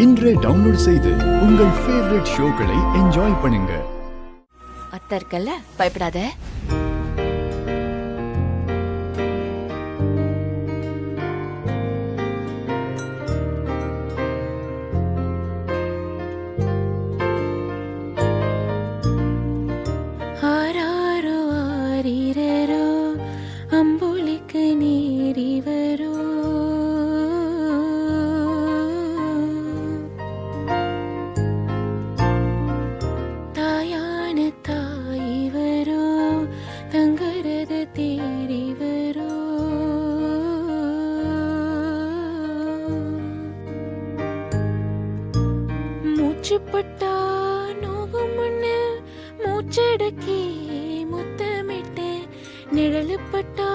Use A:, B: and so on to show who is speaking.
A: இன்றே டவுன்லோட் செய்து உங்கள் ஃபேவரட் ஷோக்களை என்ஜாய் பண்ணுங்க.
B: அத்தை இருக்கல்ல, பயப்படாத.
C: ஆராரோ ஆரிரரோ அம்புலிக்கு நீரிவரோ தாயான தாய்வரோ தங்கரது தேரிவரோ மூச்சுப்பட்டா நோகும் முன்னில் மூச்சடக்கி முத்தமிட்டு நிழலுப்பட்டா